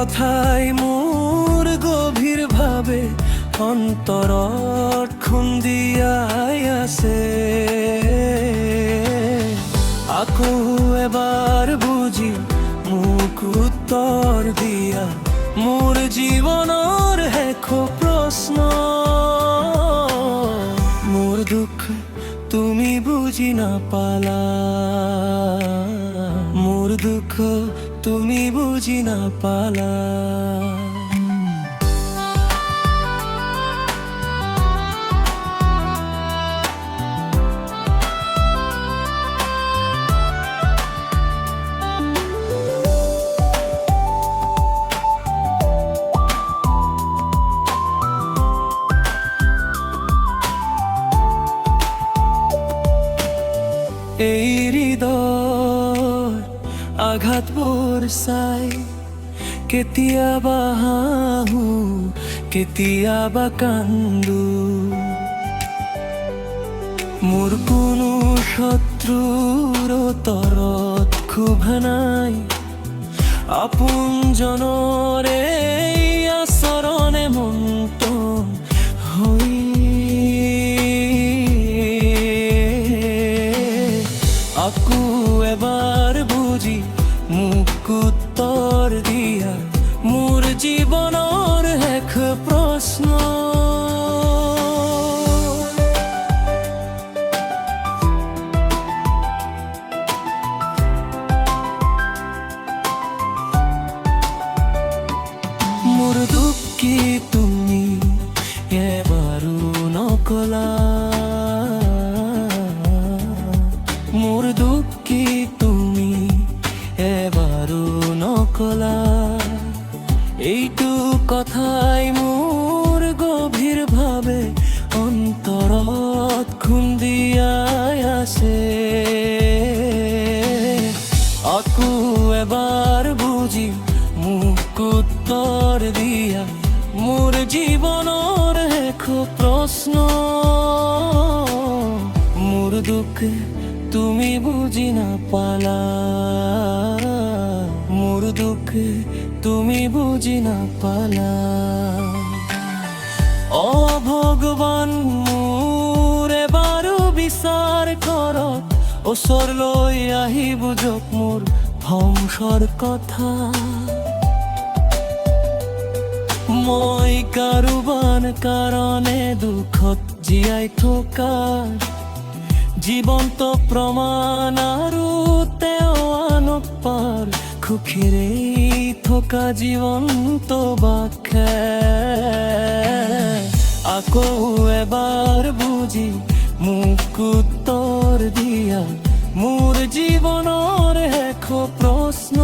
কথাই মোর গভীর ভাবে অন্তৰত খুন্দিয়াই আছে। আকৌ এবাৰ বুজি মোক উত্তৰ দিয়া মোৰ জীৱনৰ শেষ প্ৰশ্ন। মোৰ দুখ তুমি বুজি নাপালা, মোৰ দুখ তুমি বুজি নাপালা। এই হৃদয় আঘাতবোৰ চাই কেতিয়াবা হাঁহো কেতিয়াবা কান্দো। মোৰ কোনো শত্ৰুৰ তৰত ক্ষোভ নাই, আপোনজনৰে আচৰণে মনটো হৈ। আকৌ এবাৰ বুজি মোক উত্তৰ দিয়া মোৰ জীৱনৰ শেষ প্ৰশ্ন। মোৰ দুখ কি তুমি এবাৰো নকলা, মোৰ দুখ কি তুমি এবাৰো নকলা। এইটো কথাই মোৰ গভীৰ ভাৱে অন্তৰত খুন্দিয়াই আছে। আকৌ এবাৰ বুজি মোক উত্তৰ দিয়া মোৰ জীৱনৰ শেষ প্ৰশ্ন। মোৰ দুখ তুমি বুজি নাপালা, মোৰ দুখ তুমি বুজি নাপালা। অ ভগৱান মোৰ এবাৰো বিচাৰ কৰক, ওচৰলৈ আহি বুজক মোৰ ধ্বংসৰ কথা। মই কাৰোবাৰ কাৰণে দুখত জীয়াই থকা জীৱন্ত প্ৰমাণ, আৰু তেওঁ আনক পাৰ সুখেৰে থকা জীৱন্ত বাখ্যা। আকৌ এবাৰ বুজি মোক উত্তৰ দিয়া মোৰ জীৱনৰ শেষ প্ৰশ্ন।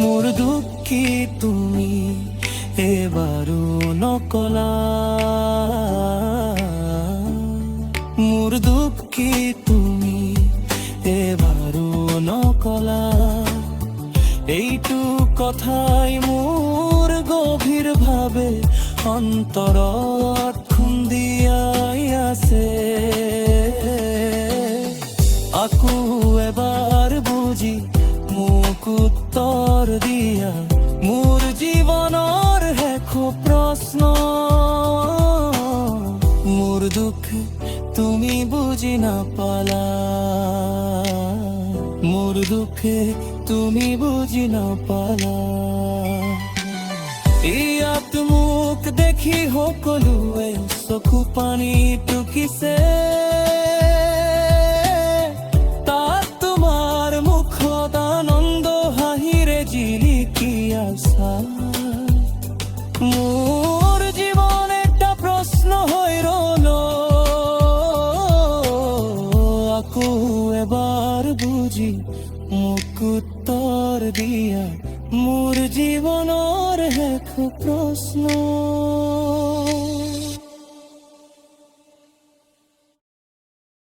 মোৰ দুখ কি তুমি এবাৰো নকলা, মোৰ দুখ কি তুমি এবাৰো নকলা। এইটো কথাই মোৰ গভীৰ ভাৱে অন্তৰত খুন্দিয়াই আছে। আকৌ এবাৰ বুজি মোক উত্তৰ দিয়া মোৰ জীৱনৰ শেষ প্ৰশ্ন। মোৰ দুখ তুমি বুজি নাপালা, মোৰ দুখ তুমি বুজি নাপালা। ইয়াত মোক দেখি সকলোৱে চকু পানী টুকিছে, তাত তোমাৰ মুখত আনন্দ হাঁহিৰে জিলিকি আছা। মোৰ জীৱন এটা প্ৰশ্ন হৈ ৰ'ল, আকৌ এবাৰ বুজি মোক উত্তৰ দিয়া মোৰ জীৱনৰ শেষ প্ৰশ্ন।